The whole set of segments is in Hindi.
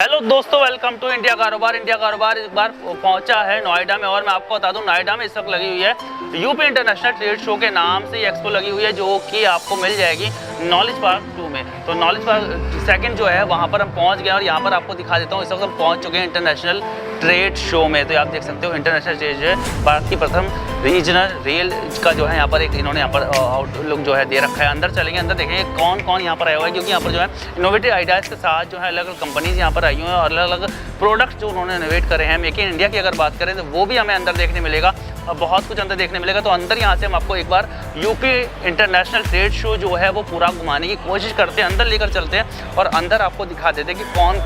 हेलो दोस्तों, वेलकम टू इंडिया कारोबार। इंडिया कारोबार इस बार पहुंचा है नोएडा में, और मैं आपको बता दूं नोएडा में इस वक्त लगी हुई है यूपी इंटरनेशनल ट्रेड शो के नाम से ये एक्सपो लगी हुई है, जो कि आपको मिल जाएगी नॉलेज पार्क 2 में। तो नॉलेज पार्क सेकंड जो है वहां पर हम पहुंच गए, और यहां पर आपको दिखा देता हूं इस वक्त हम पहुंच चुके हैं इंटरनेशनल ट्रेड शो में। तो आप देख सकते हो इंटरनेशनल ट्रेड जो है भारत की प्रथम रीजनल रेल का जो है यहाँ पर एक इन्होंने यहाँ पर आउटलुक जो है दे रखा है। अंदर चलेंगे, अंदर देखेंगे कौन कौन यहाँ पर आया हुआ है, क्योंकि यहाँ पर जो है इनोवेटिव आइडियाज़ के साथ जो है अलग अलग कंपनीज यहाँ पर आई हुई हैं, और अलग अलग प्रोडक्ट्स जो उन्होंने इनोवेट करे हैं। मेक इन इंडिया की अगर बात करें तो वो भी हमें अंदर देखने मिलेगा, और बहुत कुछ अंदर देखने मिलेगा। तो अंदर यहाँ से हम आपको एक बार यूपी इंटरनेशनल ट्रेड शो जो है वो पूरा घुमाने की कोशिश करते हैं, अंदर लेकर चलते हैं और अंदर आपको दिखा देते हैं कि कौन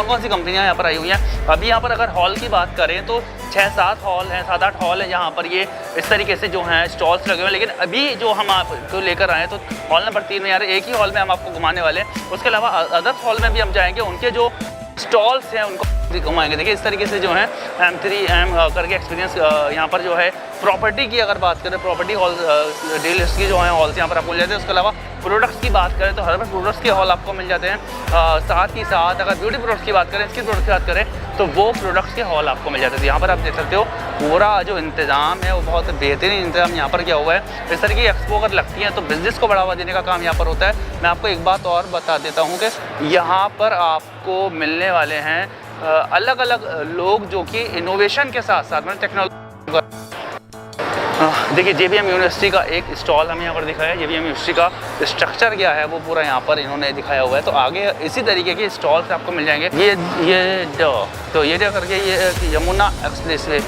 कौन सी कंपनियाँ यहाँ पर आई हुई हैं। अभी यहाँ पर अगर हॉल की बात करें तो 6-7 हॉल हैं, 7-8 हॉल हैं यहाँ पर ये इस तरीके से जो हैं स्टॉल्स लगे हुए हैं। लेकिन अभी जो हम आपको लेकर आए तो हॉल नंबर 3 में यार एक ही हॉल में हम आपको घुमाने वाले हैं। उसके अलावा अदर्स हॉल में भी हम जाएंगे, उनके जो स्टॉल्स हैं उनको घुमाएंगे। देखिए इस तरीके से जो है M3M करके एक्सपीरियंस यहाँ पर जो है प्रॉपर्टी की अगर बात करें, प्रॉपर्टी हॉल डील की जो है हॉल्स यहाँ पर आपको मिल जाते हैं। उसके अलावा प्रोडक्ट्स की बात करें तो हर बार प्रोडक्ट्स के हॉल आपको मिल जाते हैं। साथ ही साथ अगर ब्यूटी प्रोडक्ट्स की बात करें, स्किन प्रोडक्ट्स की बात करें तो वो प्रोडक्ट्स के हॉल आपको मिल जाते हैं। यहाँ पर आप देख सकते हो पूरा जो इंतज़ाम है वो बहुत बेहतरीन इंतज़ाम यहाँ पर किया हुआ है। इस तरह की एक्सपो अगर लगती है तो बिज़नेस को बढ़ावा देने का काम यहाँ पर होता है। मैं आपको एक बात और बता देता हूँ कि यहाँ पर आपको मिलने वाले हैं अलग अलग लोग जो कि इनोवेशन के साथ साथ में टेक्नोलॉजी। देखिए JVM यूनिवर्सिटी का एक स्टॉल हमें यहाँ पर दिखाया है। JVM यूनिवर्सिटी का स्ट्रक्चर क्या है वो पूरा यहाँ पर इन्होंने दिखाया हुआ है। तो आगे इसी तरीके के स्टॉल्स आपको मिल जाएंगे। ये करके ये Yamuna express way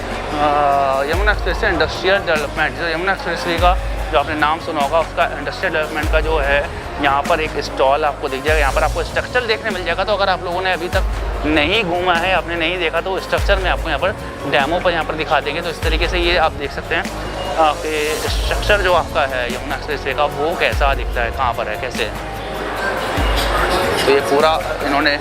industrial development, जो यमुना एक्सप्रेस वे का जो आपने नाम सुना होगा उसका इंडस्ट्रियल डेवलपमेंट का जो है यहाँ पर एक स्टॉल आपको दिख जाएगा। यहाँ पर आपको स्ट्रक्चर देखने मिल जाएगा। तो अगर आप लोगों ने अभी तक नहीं घूमा है, आपने नहीं देखा, तो स्ट्रक्चर में आपको यहाँ पर डेमो पर यहाँ पर दिखा देंगे। तो इस तरीके से ये आप देख सकते हैं कि स्ट्रक्चर जो आपका है यमुना एक्सप्रेसवे का वो कैसा दिखता है, कहाँ पर है, कैसे है। तो ये पूरा इन्होंने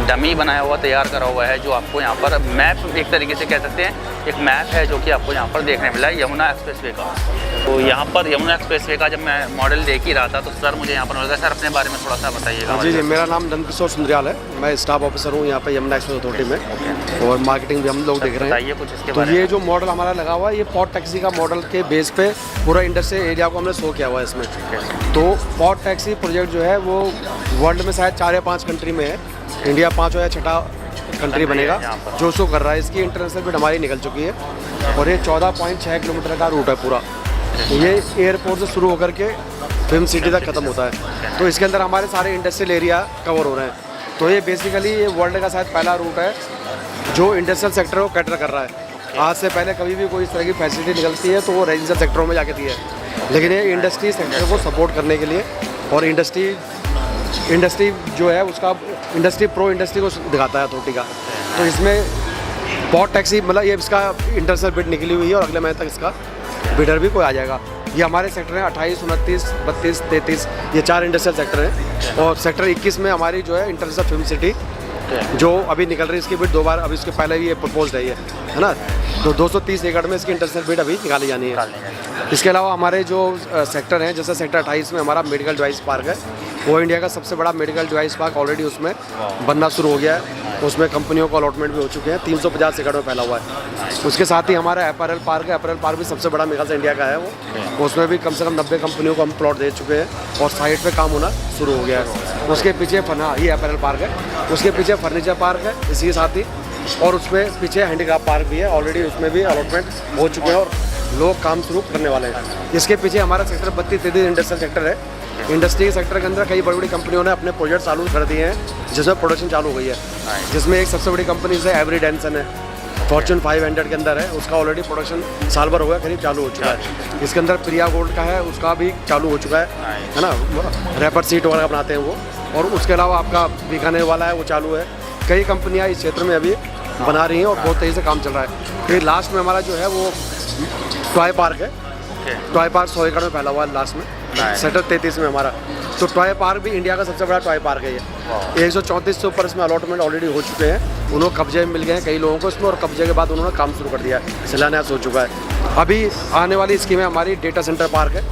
डमी बनाया हुआ, तैयार करा हुआ है, जो आपको यहाँ पर मैप एक तरीके से कह सकते हैं, एक मैप है जो कि आपको यहाँ पर देखने मिला है यमुना एक्सप्रेसवे का। तो यहाँ पर यमुना एक्सप्रेसवे का जब मैं मॉडल देख ही रहा था तो सर मुझे यहाँ पर मिल गया। सर अपने बारे में थोड़ा सा बताइएगा। जी, मेरा नाम नंदकिशोर सुंदरियाल है। मैं स्टाफ ऑफिसर हूँ यहाँ पे यमुना एक्सप्रेस अथॉरिटी में, और मार्केटिंग भी हम लोग देख रहे हैं। कुछ इसके तो ये जो मॉडल हमारा लगा हुआ है, ये पॉट टैक्सी का मॉडल के बेस पे पूरा इंडस्ट्रियल एरिया को हमने शो किया हुआ है इसमें। तो पॉट टैक्सी प्रोजेक्ट जो है वो वर्ल्ड में शायद 4 या 5 कंट्री में है। इंडिया 5 या 6 कंट्री बनेगा जो शो कर रहा है। इसकी इंटरनेशनल बिड हमारी निकल चुकी है, और ये 14.6 किलोमीटर का रूट है पूरा। ये एयरपोर्ट से शुरू होकर के फिल्म सिटी तक ख़त्म होता है। तो इसके अंदर हमारे सारे इंडस्ट्रियल एरिया कवर हो रहे हैं। तो ये बेसिकली ये वर्ल्ड का शायद पहला रूट है जो इंडस्ट्रियल सेक्टर को कैटर कर रहा है। आज से पहले कभी भी कोई इस तरह की फैसिलिटी निकलती है तो वो रेजिडेंशियल सेक्टरों में जाके दी है, लेकिन ये इंडस्ट्री सेक्टर को सपोर्ट करने के लिए, और इंडस्ट्री जो है उसका इंडस्ट्री को दिखाता है अथॉरिटी का। तो इसमें पॉट टैक्सी मतलब ये इसका इंटरनेशनल बिड निकली हुई है, और अगले महीने तक इसका बिडर भी कोई आ जाएगा। ये हमारे सेक्टर हैं 28, 29, 32, 33, ये 4 इंडस्ट्रियल सेक्टर हैं। और सेक्टर 21 में हमारी जो है इंटरनेशनल फिल्म सिटी जो अभी निकल रही है, इसकी बिड 2 बार अभी इसके पहले भी ये प्रपोज है, है ना। तो 230 एकड़ में इसकी इंटरनेशनल बिड अभी निकाली जानी है। इसके अलावा हमारे जो सेक्टर हैं, जैसे सेक्टर 28 में हमारा मेडिकल डिवाइस पार्क है, वो इंडिया का सबसे बड़ा मेडिकल डिवाइस पार्क ऑलरेडी उसमें बनना शुरू हो गया है। उसमें कंपनियों को अलॉटमेंट भी हो चुके हैं, 350 एकड़ में फैला हुआ है। उसके साथ ही हमारा अपैरल पार्क है। अपैरल पार्क भी सबसे बड़ा मेगा से इंडिया का है वो। उसमें भी कम से कम 90 कंपनियों को हम प्लॉट दे चुके हैं, और साइट पे काम होना शुरू हो गया है। उसके पीछे ये अपैरल पार्क है, उसके पीछे फर्नीचर पार्क है इसी के साथ ही, और उसमें पीछे हैंडीक्राफ्ट पार्क भी है। ऑलरेडी उसमें भी अलॉटमेंट हो चुके हैं और लोग काम शुरू करने वाले हैं। इसके पीछे हमारा सेक्टर 32-33 इंडस्ट्रियल सेक्टर है। इंडस्ट्री सेक्टर के अंदर कई बड़ी बड़ी कंपनियों ने अपने प्रोजेक्ट चालू कर दिए हैं, जिसमें प्रोडक्शन चालू हो गई है। जिसमें एक सबसे बड़ी कंपनी से एवरी डेंसन है, फॉर्च्यून 500 के अंदर है। उसका ऑलरेडी प्रोडक्शन साल भर हो गया, करीब चालू हो चुका है। इसके अंदर प्रिया गोल्ड का है, उसका भी चालू हो चुका है ना। रैपर सीट वगैरह बनाते हैं वो। और उसके अलावा आपका बीकानेर वाला है, वो चालू है। कई कंपनियाँ इस क्षेत्र में अभी बना रही हैं, और बहुत तेज़ी से काम चल रहा है। फिर लास्ट में हमारा जो है वो टॉय पार्क है। टॉय पार्क 100 एकड़ में फैला हुआ है लास्ट में, सेक्टर 33 में हमारा। तो टॉय पार्क भी इंडिया का सबसे बड़ा टॉय पार्क है ये। 134 से ऊपर इसमें अलॉटमेंट ऑलरेडी हो चुके हैं। उन्होंने कब्जे मिल गए हैं कई लोगों को इसमें, और कब्जे के बाद उन्होंने काम शुरू कर दिया है, शिलान्यास हो चुका है। अभी आने वाली स्कीम है हमारी डेटा सेंटर पार्क है,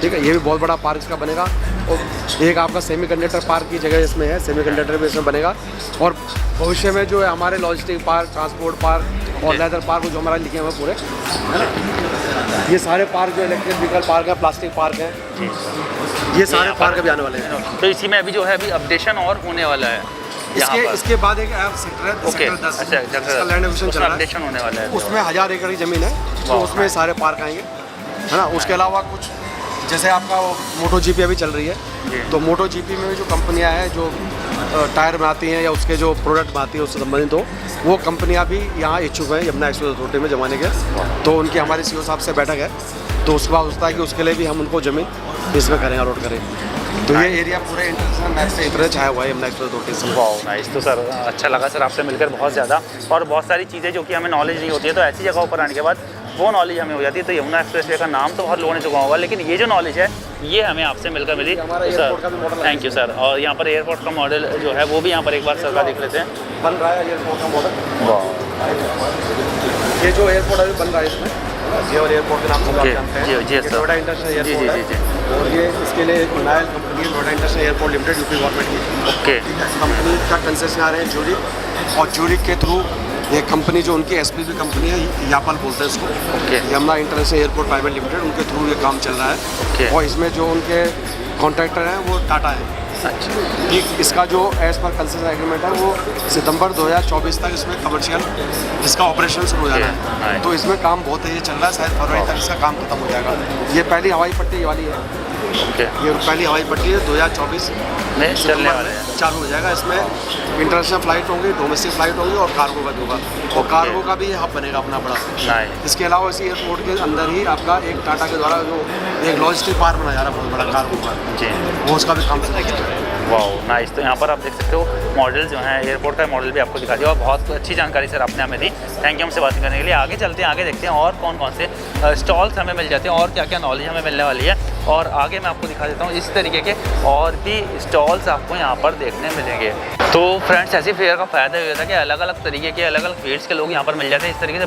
ठीक है। ये भी बहुत बड़ा पार्क इसका बनेगा। और एक आपका सेमीकंडक्टर पार्क की जगह इसमें है, सेमीकंडक्टर भी इसमें बनेगा। और भविष्य में जो है हमारे लॉजिस्टिक पार्क, ट्रांसपोर्ट पार्क और लेदर पार्क जो हमारा लिखे हुए पूरे, है ना, ये सारे पार्क जो इलेक्ट्रिक व्हीकल पार्क है, प्लास्टिक पार्क है, ये सारे पार्क अभी आने वाले हैं। तो इसी में अभी जो है अभी अपडेशन और होने वाला है इसके बाद एक ऐप सेक्टर है, ओके, सेक्टर 10, अच्छा इसका लैंड एक्विजिशन चल रहा है, अपडेशन होने वाला है। उसमें 1000 एकड़ की ज़मीन है, तो उसमें सारे पार्क आएंगे, है ना। उसके अलावा कुछ जैसे आपका वो मोटो जीपी अभी चल रही है, तो मोटो जीपी में जो कंपनियां हैं जो टायर बनाती हैं या उसके जो प्रोडक्ट बनाती है उससे संबंधित हो, वो कंपनियां भी यहाँ इच्छुक हैं यमुना एक्सप्रेस अथॉरिटी में जमाने के। तो उनकी हमारे सीईओ साहब से बैठक है, तो उसके बाद होता है कि उसके लिए भी हम उनको ज़मीन इसमें करें, अलॉट करें। तो ये एरिया पूरे इंटरनेशनल मैप से इतना छाया हुआ है यमुना एक्सप्रेस अथॉरिटी से। वाह नाइस। तो सर अच्छा लगा सर आपसे मिलकर बहुत ज़्यादा, और बहुत सारी चीज़ें जो कि हमें नॉलेज नहीं होती है, तो ऐसी जगहों पर आने के बाद वो नॉलेज हमें हो जाती है। तो यमुना एक्सप्रेसवे का नाम तो बहुत लोगों ने चुका होगा, लेकिन ये जो नॉलेज है ये हमें आपसे मिलकर मिली। तो सर थैंक यू सर। और यहाँ पर एयरपोर्ट का मॉडल जो है वो भी यहाँ पर एक बार सर का देख लेते हैं। बन रहा है एयरपोर्ट का मॉडल। वाह, ये जो एयरपोर्ट अभी बन रहा है इसमें, ये और एयरपोर्ट के नाम से आप जानते हैं, जी ये नोएडा इंटरनेशनल एयरपोर्ट है। और ये इसके लिए एक नायल कंपनी है, Noida international airport limited, UP government की। ओके, कंपनी का कंसेशनर है ज्यूरिक, और ज्यूरिक के थ्रू एक कंपनी जो उनकी एसपीवी कंपनी है, यापल बोलते हैं इसको, Yamuna international airport private limited, उनके थ्रू ये काम चल रहा है। और इसमें जो उनके कॉन्ट्रैक्टर हैं वो टाटा है। अच्छा, इसका जो एज पर कंसेशन एग्रीमेंट है वो सितंबर 2024 तक इसमें कमर्शियल इसका ऑपरेशन शुरू हो जाना है। तो इसमें काम बहुत तेज़ी चल रहा है, शायद फरवरी तक इसका काम खत्म हो जाएगा। ये पहली हवाई पट्टी वाली है, ये पहली हवाई पट्टी है, 2024 में चलने वाले हैं, चालू हो जाएगा। इसमें इंटरनेशनल फ्लाइट होंगी, डोमेस्टिक फ्लाइट होंगी और कार्गो का भी होगा, और कार्गो का भी हब बनेगा अपना बड़ा। इसके अलावा इसी एयरपोर्ट के अंदर ही आपका एक टाटा के द्वारा जो एक लॉजिस्टिक पार्क बनाया जा रहा है बहुत बड़ा कार्गो का, वो उसका भी काम चलेगा। वाह नाइस। तो यहाँ पर आप देख सकते हो मॉडल जो है एयरपोर्ट का मॉडल भी आपको दिखा दिया, और बहुत अच्छी जानकारी सर आपने हमें दी। थैंक यू हमसे बात करने के लिए। आगे चलते हैं, आगे देखते हैं और कौन कौन से स्टॉल्स हमें मिल जाते हैं और क्या क्या नॉलेज हमें मिलने वाली है। और आगे मैं आपको दिखा देता हूँ इस तरीके के और भी स्टॉल्स आपको यहाँ पर देखने मिलेंगे। तो फ्रेंड्स ऐसी फेयर का फ़ायदा ये होता है कि अलग अलग तरीके के अलग अलग फील्ड्स के लोग यहाँ पर मिल जाते हैं। इस तरीके से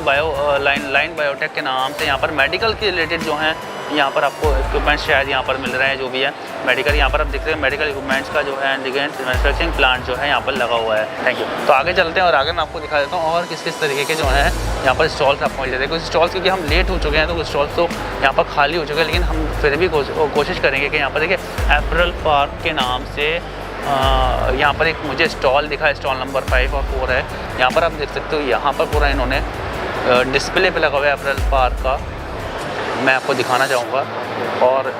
लाइन बायोटेक के नाम से यहाँ पर मेडिकल के रिलेटेड जो हैं यहाँ पर आपको इक्विपमेंट्स शायद यहाँ पर मिल रहे हैं, जो भी है मेडिकल। यहाँ पर आप देख रहे हैं मेडिकल इक्विपमेंट्स का जो है मैन्युफैक्चरिंग प्लांट जो है यहाँ पर लगा हुआ है। Thank you. तो आगे चलते हैं और आगे मैं आपको दिखा देता हूँ और किस किस तरीके के जो है यहाँ पर स्टॉल्स आपको मिल जाते हैं। कुछ स्टॉल्स क्योंकि हम लेट हो चुके हैं तो कुछ स्टॉल्स तो यहाँ पर खाली हो चुके हैं, लेकिन हम फिर भी कोशिश करेंगे कि यहाँ पर देखिए एपरल पार्क के नाम से यहाँ पर एक मुझे स्टॉल दिखा है, स्टॉल नंबर 5 और 4 है। यहाँ पर आप देख सकते हो, यहाँ पर पूरा इन्होंने डिस्प्ले पे लगा हुआ है एपरल पार्क का, मैं आपको दिखाना चाहूँगा। और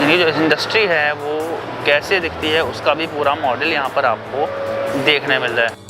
इनकी जो इंडस्ट्री है वो कैसे दिखती है उसका भी पूरा मॉडल यहाँ पर आपको देखने मिल रहा है।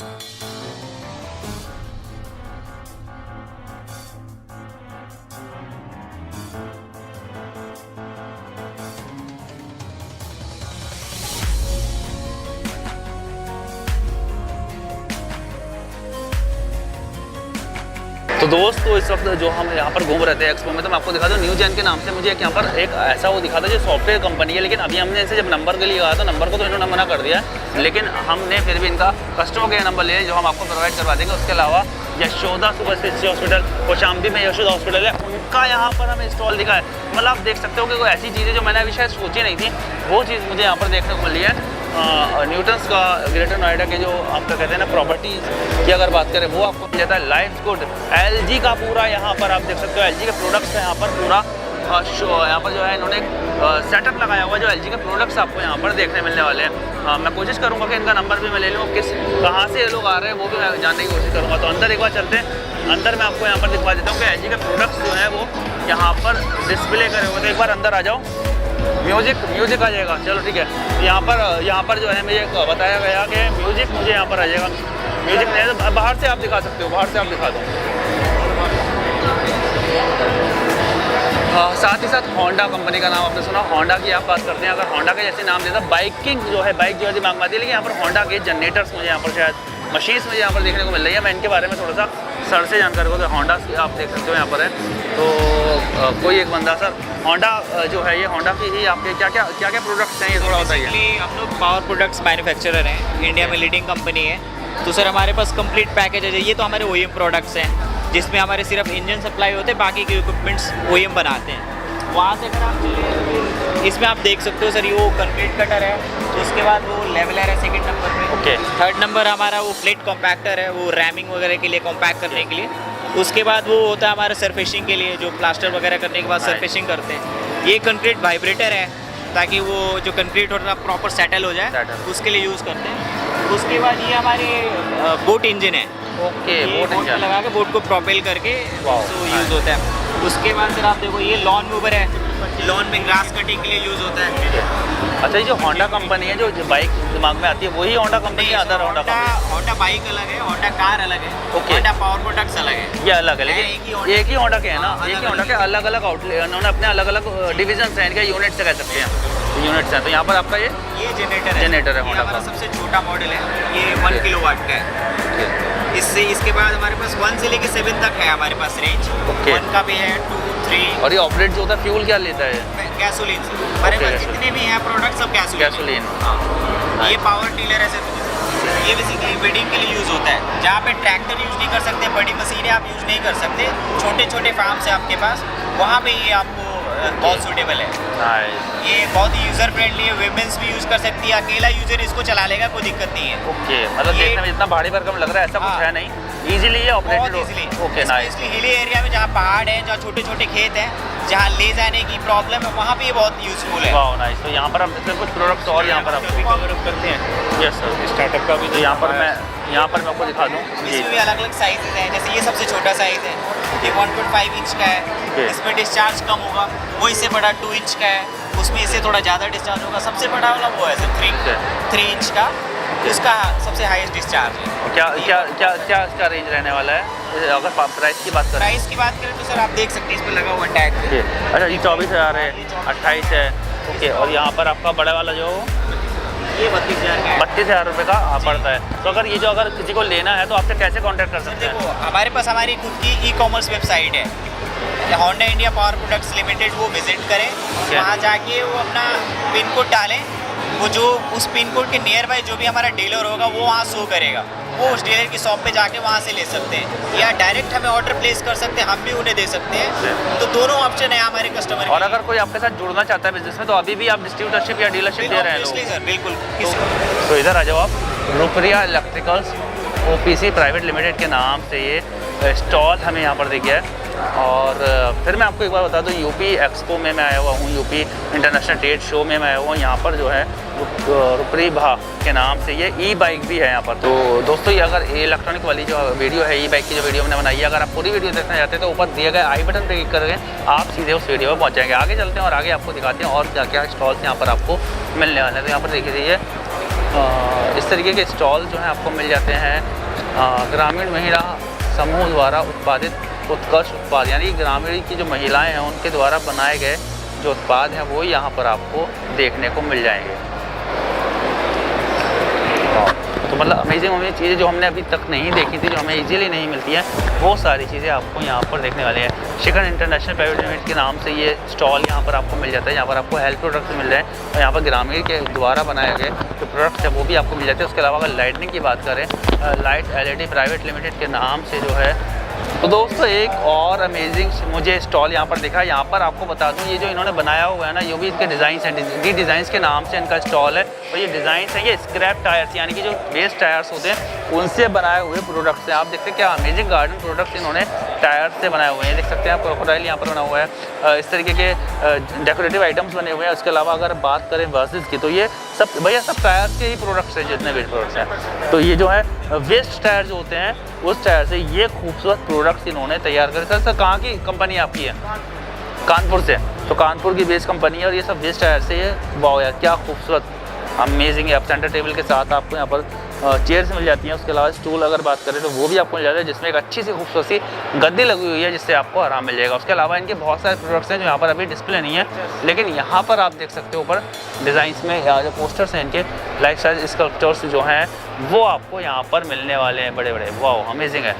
तो दोस्तों इस वक्त जो हम यहाँ पर घूम रहे थे एक्सपो में, तो मैं आपको दिखा दूँ न्यू जेन के नाम से मुझे यहाँ पर एक ऐसा वो दिखा था जो सॉफ्टवेयर कंपनी है। लेकिन अभी हमने इनसे जब नंबर के लिए कहा था, नंबर को तो इन्होंने मना कर दिया है, लेकिन हमने फिर भी इनका कस्टमर केयर नंबर लिया जो हम आपको प्रोवाइड करवा देंगे। उसके अलावा Yashoda super speciality hospital Kaushambi में यशोदा हॉस्पिटल है, उनका यहाँ पर हमें स्टॉल दिखा है। मतलब आप देख सकते हो कि कोई ऐसी चीज़ें जो मैंने अभी शायद सोची नहीं थी, वो चीज़ मुझे यहाँ पर देखने को मिली है। न्यूटन्स का ग्रेटर नोएडा के जो आपका कहते हैं ना प्रॉपर्टीज़ की अगर बात करें, वो आपको मिल जाता है। लाइफ गुड एलजी का पूरा यहाँ पर आप देख सकते हो, एलजी के प्रोडक्ट्स है यहाँ पर पूरा यहाँ पर जो है इन्होंने सेटअप लगाया हुआ, जो एलजी के प्रोडक्ट्स आपको यहाँ पर देखने मिलने वाले हैं। मैं कोशिश करूँगा कि इनका नंबर भी मैं ले लूँ, कहाँ से ये लोग आ रहे हैं वो भी मैं जानने की कोशिश करूँगा। तो अंदर एक बार चलते हैं, अंदर मैं आपको यहाँ पर दिखा देता हूँ कि एलजी के प्रोडक्ट्स जो है वो यहाँ पर डिस्प्ले करे हुए। तो एक बार अंदर आ जाओ, म्यूज़िक आ जाएगा, चलो ठीक है। यहाँ पर जो है मुझे बताया गया कि म्यूज़िक मुझे यहाँ पर आ जाएगा। म्यूज़िक नहीं तो बाहर से आप दिखा सकते हो, बाहर से आप दिखा दो। साथ ही साथ होंडा कंपनी का नाम आपने सुना, होंडा की आप बात करते हैं, अगर होंडा के जैसे नाम देता बाइकिंग जो है, बाइक जो है दिमाग में आती है, लेकिन यहाँ पर होंडा के जनरेटर्स मुझे यहाँ पर शायद मशीन्स मुझे यहाँ पर देखने को मिल रही है। मैं इनके बारे में थोड़ा सा सर से जानकारी को, तो होंडा आप देख सकते हो यहाँ पर है। तो कोई एक बंदा सर होंडा जो है, ये होंडा की ही आपके क्या क्या प्रोडक्ट्स हैं ये थोड़ा बताइए। हम लोग पावर प्रोडक्ट्स मैन्युफैक्चरर हैं, इंडिया में लीडिंग कंपनी है। तो सर हमारे पास कंप्लीट पैकेज है। ये तो हमारे OEM प्रोडक्ट्स हैं जिसमें हमारे सिर्फ इंजन सप्लाई होते हैं, बाकी के इक्विपमेंट्स OEM बनाते हैं। वहाँ से अगर आप चले इसमें आप देख सकते हो सर, ये वो कंक्रीट कटर है, उसके बाद वो लेवलर है सेकंड नंबर पे। ओके। थर्ड नंबर हमारा वो प्लेट कॉम्पैक्टर है, वो रैमिंग वगैरह के लिए कॉम्पैक्ट करने के लिए। उसके बाद वो होता है हमारा सरफेसिंग के लिए, जो प्लास्टर वगैरह करने के बाद Nice. सरफेसिंग करते हैं। ये कंक्रीट वाइब्रेटर है, ताकि वो जो कंक्रीट होता है प्रॉपर सेटल हो जाए, Settle. उसके लिए यूज़ करते हैं। उसके बाद ये हमारे बोट इंजन है, ओके। ये बोट बोट में इंजन। लगा के बोट को प्रोपेल करके Wow. तो यूज़ होता है। उसके बाद फिर आप देखो ये लॉन मूवर है, लॉन में ग्रास कटिंग के लिए यूज़ होता है। अच्छा, ये जो होंडा कंपनी है, जो बाइक दिमाग में आती है, वही होंडा कंपनी है? Other Honda company? Honda bike अलग है, होंडा कार अलग है, Okay. होंडा पावर प्रोडक्ट्स अलग है। ये अलग है, एक ही लेकिन Honda- एक ही होंडा के हैं ना? हाँ, एक ही अलग-अलग होंडा के अलग अलग आउटलेट, उन्होंने अपने अलग अलग डिविजन हैं, इनके यूनिट से कह सकते हैं, यूनिट्स हैं। तो यहाँ पर आपका ये जनरेटर है, जनरेटर है ये Honda हमारा का। सबसे छोटा मॉडल है, ये 1 किलोवाट का है। इसके बाद हमारे पास 1 से लेके 7 तक है हमारे पास रेंज। Okay. 1 का भी है, 2, 3 और ये ऑपरेट जो होता है फ्यूल क्या लेता है? गैसोलीन से। हमारे Okay, पास gasoline. जितने भी हैं प्रोडक्ट सब गैसोलीन। गैसोलीन। हाँ। ये पावर टिलर है सर, ये बेसिकली वेडिंग के लिए यूज़ होता है। जहाँ पे ट्रैक्टर यूज़ नहीं कर सकते, बड़ी मशीनें आप यूज़ नहीं कर सकते, छोटे छोटे फार्म्स है आपके पास, वहाँ पे ये आपको बहुत सूटेबल है। नाइस। ये बहुत ही यूज़र फ्रेंडली है, वुमेन्स भी यूज़ कर सकती है, अकेला यूज़र इसको चला लेगा, कोई दिक्कत नहीं है। ओके, मतलब ये- देखने में इतना भारी भरकम लग रहा है, ऐसा कुछ हाँ। है नहीं, इजीली ये बहुत operated easily. Okay, nice. Specially hilly area में जहाँ पहाड़ है, जहाँ छोटे छोटे खेत हैं, जहाँ ले जाने की प्रॉब्लम है, वहाँ पे ये बहुत यूज़फुल है। वाह, नाइस। तो यहाँ पर आप इसमें कुछ प्रोडक्ट्स और यहाँ पर आपको कवर अप करते हैं। Yes sir. स्टार्टअप का भी तो यहाँ पर मैं आपको दिखा दूँ जी। इसमें भी अलग अलग साइजेज हैं, जैसे ये सबसे छोटा साइज़ है, ये 1.5 इंच का Okay. है, इसमें डिस्चार्ज कम होगा। वो इससे बड़ा 2 इंच का है, उसमें इससे थोड़ा ज़्यादा डिस्चार्ज होगा। सबसे बड़ा वाला वो है सर, 3 इंच का, उसका सबसे हाईएस्ट डिस्चार्ज है। और क्या इसका रेंज रहने वाला है अगर प्राइस की बात करें? प्राइस की बात करें तो सर आप देख सकते हैं, इस पर लगा हुआ टैग। ओके। अच्छा, ये 24,000 है, 28 है। ओके, और यहाँ पर आपका बड़ा वाला जो ये 32,000 का है। 32,000 रुपये का पड़ता है। तो अगर अगर किसी को लेना है तो आपसे कैसे कांटेक्ट कर सकते हैं? देखो, हमारे पास हमारी खुद की ई-कॉमर्स वेबसाइट है, Honda India power products limited, वो विजिट करें। वहाँ जाके वो अपना पिन कोड डालें, वो जो उस पिन कोड के नियर बाय जो भी हमारा डीलर होगा वो वहाँ शो करेगा, वो उस डीलर की शॉप पे जाके वहाँ से ले सकते हैं, या डायरेक्ट हमें ऑर्डर प्लेस कर सकते हैं, हम भी उन्हें दे सकते हैं। तो दोनों ऑप्शन है हमारे कस्टमर और अगर कोई आपके साथ जुड़ना चाहता है बिजनेस में, तो अभी भी आप डिस्ट्रीब्यूटरशिप या डीलरशिप दे रहे हैं लोग? सर बिल्कुल। तो इधर आ जाओ आप। रुपरिया इलेक्ट्रिकल्स OPC प्राइवेट लिमिटेड के नाम से ये स्टॉल हमें यहाँ पर दिख गया है। और फिर मैं आपको एक बार बता दूँ, यूपी एक्सपो में मैं आया हुआ हूँ, यूपी इंटरनेशनल ट्रेड शो में मैं आया हुआ हूँ। यहाँ पर जो है रुपरी भा के नाम से ये ई बाइक भी है यहाँ पर। तो दोस्तों, ये अगर इलेक्ट्रॉनिक वाली जो वीडियो है, ई बाइक की जो वीडियो मैंने बनाई है, अगर आप पूरी वीडियो देखना चाहते हैं तो ऊपर दिए गए आई बटन पर क्लिक करके आप सीधे उस वीडियो में पहुँच जाएंगे। आगे चलते हैं और आगे आपको दिखाते हैं और क्या क्या स्टॉल्स यहाँ पर आपको मिलने वाले हैं। तो यहाँ पर देखिए, इस तरीके के स्टॉल जो हैं आपको मिल जाते हैं ग्रामीण महिला समूह द्वारा उत्पादित उत्कर्ष उत्पाद, यानी ग्रामीण की जो महिलाएं हैं उनके द्वारा बनाए गए जो उत्पाद हैं वो यहाँ पर आपको देखने को मिल जाएंगे। तो मतलब अमेजिंग चीज़ें जो हमने अभी तक नहीं देखी थी, जो हमें इजीली नहीं मिलती हैं, वो सारी चीज़ें आपको यहाँ पर देखने वाली हैं। शिखर इंटरनेशनल प्राइवेट लिमिटेड के नाम से ये स्टॉल यहाँ पर आपको मिल जाता है। यहाँ पर आपको हेल्थ प्रोडक्ट्स मिल रहे हैं और यहाँ पर ग्रामीण के द्वारा बनाए गए जो प्रोडक्ट्स हैं वो भी आपको मिल जाते हैं। उसके अलावा अगर लाइटनिंग की बात करें, लाइट LED प्राइवेट लिमिटेड के नाम से जो है। तो दोस्तों, एक और अमेजिंग मुझे स्टॉल यहाँ पर दिखा। यहाँ पर आपको बता दूँ, ये जो इन्होंने बनाया हुआ है ना, ये भी इनके डिज़ाइंस हैं। डी डिज़ाइंस के नाम से इनका स्टॉल है। और ये डिज़ाइंस हैं, ये स्क्रैप टायर्स यानी कि जो वेस्ट टायर्स होते हैं उनसे बनाए हुए प्रोडक्ट्स हैं। आप देखते हैं क्या अमेजिंग गार्डन प्रोडक्ट्स इन्होंने टायर से बनाए हुए हैं। देख सकते हैं आप, क्रोकोडाइल यहाँ पर बना हुआ है। इस तरीके के डेकोरेटिव आइटम्स बने हुए हैं। उसके अलावा अगर बात करें वर्सेस की, तो ये सब भैया सब टायर्स के ही प्रोडक्ट्स हैं, जितने वेस्ट प्रोडक्ट्स हैं। तो ये जो है वेस्ट टायर जो होते हैं, उस टायर से ये खूबसूरत प्रोडक्ट्स इन्होंने तैयार करे। सर कहाँ की कंपनी आपकी है? कानपुर से। तो कानपुर की बेस कंपनी है और ये सब वेस्ट टायर से है। वाह यार, क्या खूबसूरत, अमेजिंग है। आप सेंटर टेबल के साथ आपको यहाँ पर चेयर्स मिल जाती हैं। उसके अलावा स्टूल अगर बात करें तो वो भी आपको मिल जाता है, जिसमें एक अच्छी सी खूबसूरत सी गद्दी लगी हुई है, जिससे आपको आराम मिल जाएगा। उसके अलावा इनके बहुत सारे प्रोडक्ट्स हैं जो यहाँ पर अभी डिस्प्ले नहीं है, लेकिन यहाँ पर आप देख सकते हो ऊपर डिज़ाइंस में जो पोस्टर्स हैं इनके, लाइफ साइज स्कल्पचर्स जो हैं वो आपको यहाँ पर मिलने वाले हैं, बड़े बड़े। वाह, अमेजिंग है।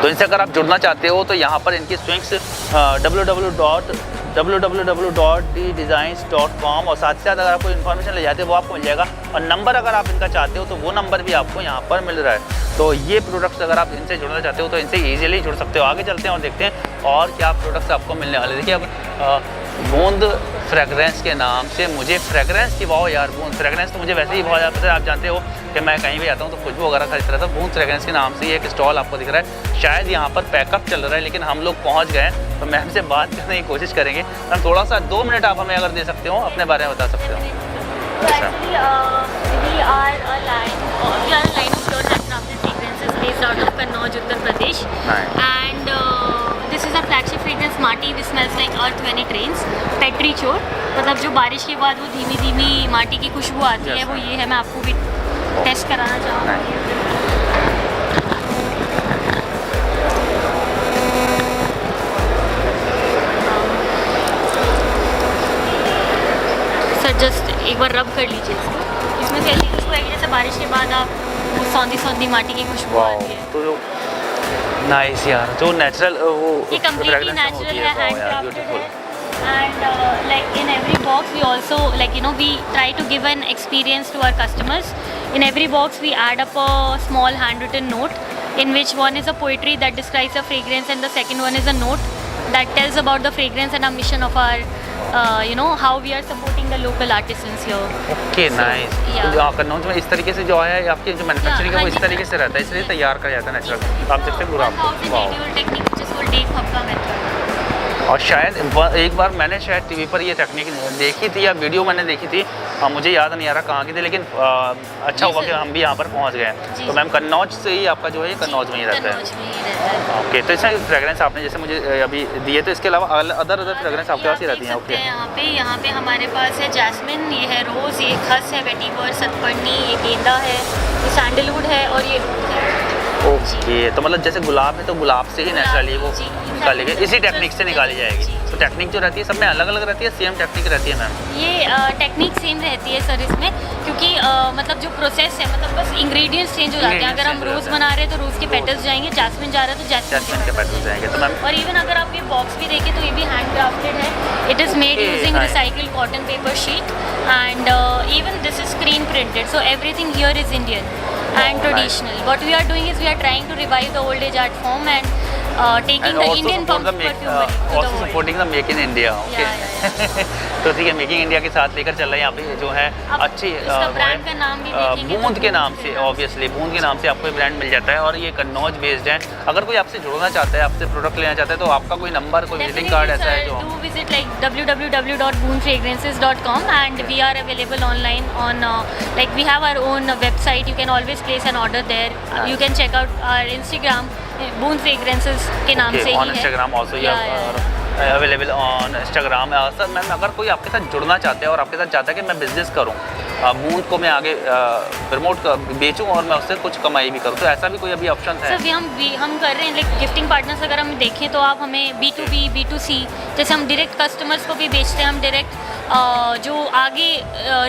तो इनसे अगर आप जुड़ना चाहते हो तो यहाँ पर इनकी स्विंग्स www.ddesigns.com और साथ ही साथ अगर आपको इन्फॉर्मेशन ले जाते हो वो आपको मिल जाएगा। और नंबर अगर आप इनका चाहते हो तो वो नंबर भी आपको यहाँ पर मिल रहा है। तो ये प्रोडक्ट्स अगर आप इनसे जुड़ना चाहते हो तो इनसे ईजिली जुड़ सकते हो। आगे चलते हैं और देखते हैं और क्या प्रोडक्ट्स आपको मिलने वाले। देखिए, अब बूंद फ्रेगरेंस के नाम से। मुझे फ्रेगरेंस की वाओ यार, बूंद फ्रेगरेंस तो मुझे वैसे ही बहुत ज़्यादा पसंद है। आप जानते हो कि मैं कहीं भी आता हूँ तो खुशबू वगैरह खरीदता रहता हूँ। बूंद फ्रेगरेंस के नाम से ये एक स्टॉल आपको दिख रहा है। शायद यहाँ पर पैकअप चल रहा है, लेकिन हम लोग पहुँच गए तो मैम से बात करने की कोशिश करेंगे। मैम थोड़ा सा 2 मिनट आप हमें अगर दे सकते हो, अपने बारे में बता सकते हो। We are a line of pure handcrafted fragrances based out of Kannauj, Uttar Pradesh. Nice. And this is our flagship fragrance Maati, which smells like earth when it rains. Petri Chor, मतलब जो बारिश के बाद वो धीमी धीमी माटी की खुशबू आती है, वो ये है। मैं आपको भी टेस्ट कराना चाहूँगी। सर जस्ट एक बार रब कर लीजिए इसको। इसमें से ऐसी खुशबू आएगी जैसे बारिश के बाद आप वो सौंधी सौंधी माटी की खुशबू आती है। तो जो नाइस यार, जो नेचुरल वो ये completely natural है, handcrafted है। And like in every box we also we try to give an experience to our customers. In every box we add up a small handwritten note in which one is a poetry that describes a fragrance and the second one is a note that tells about the fragrance and our mission of our how we are supporting the local artisans here. Okay nice. तो जो कन्नौज में इस तरीके से जो है आपकी जो मैन्युफैक्चरिंग है वो इस तरीके से रहता है, इसलिए तैयार करा जाता है नेचुरल। आप देखते हैं पूरा technique which is called Dek Hapka method. और शायद एक बार मैंने शायद टीवी पर ये टेक्निक देखी थी या वीडियो मैंने देखी थी, मुझे याद नहीं आ रहा कहाँ की थी, लेकिन अच्छा हुआ कि हम भी यहाँ पर पहुँच गए। तो मैम कन्नौज से ही आपका जो है कन्नौज में ही रहता है। ओके, तो इसमें फ्रेगरेंस आपने जैसे मुझे अभी दिए, तो इसके अलावा अदर फ्रेगरेंस आपके पास ही रहती हैं? ओके, यहाँ पे हमारे पास है जैस्मिन, ये है रोज़, ये खस है, वेटिवर, सतपर्णी, ये गेंदा है, ये सैंडलवुड है और ये ओके। तो मतलब जैसे गुलाब है तो गुलाब से ही नेचुरली वो निकाली गई, इसी टेक्निक से निकाली जाएगी। तो टेक्निक जो रहती है सब में अलग अलग रहती है, सेम टेक्निक रहती है मैम? ये टेक्निक सेम रहती है सर इसमें, क्योंकि मतलब जो प्रोसेस है, मतलब बस इंग्रेडिएंट्स चेंज हो जाते हैं। अगर हम रोज़ बना रहे हैं तो रोज़ के पेटल्स जाएंगे, जैस्मिन जा रहा है तो जैस्मिन के पेटल्स जाएंगे। तो मैम और इवन अगर आप ये बॉक्स भी देखें तो ये भी हैंड क्राफ्टेड है। It is made using recycled cotton paper sheet and even this is screen printed, so everything here is Indian and traditional. What we are doing is we are trying to revive the old age art form and taking the Indian perfumery to the also supporting the make in India. Okay. तो ठीक है, मेकिंग इंडिया के साथ लेकर चल रहे हैं यहाँ पे जो है अच्छी ब्रांड का नाम भी देखेंगे बूंद के नाम से, ऑब्वियसली बूंद के नाम से आपको ब्रांड मिल जाता है और ये कन्नौज बेस्ड है। अगर कोई आपसे जुड़ना चाहता है, आपसे प्रोडक्ट लेना चाहता है, तो आपका कोई नंबर, कोई विजिटिंग कार्ड ऐसा है जो? Do visit like www.boondfragrances.com and we are available online on like we have our own website. You can always place an order there. You can check out our Instagram, Boond Fragrances के नाम से ही है। On Instagram also you are available on Instagram। Sir ma'am अगर कोई आपके साथ जुड़ना चाहता है और आपके साथ चाहता है कि मैं बिजनेस करूँ, बूंद को मैं आगे प्रमोट बेचूं और मैं उससे कुछ कमाई भी करूं, तो ऐसा भी कोई अभी ऑप्शन है? सर हम कर रहे हैं लाइक गिफ्टिंग पार्टनर्स अगर हम देखें तो आप हमें B2B, B2C, जैसे हम डायरेक्ट कस्टमर्स को भी बेचते हैं, हम डायरेक्ट जो आगे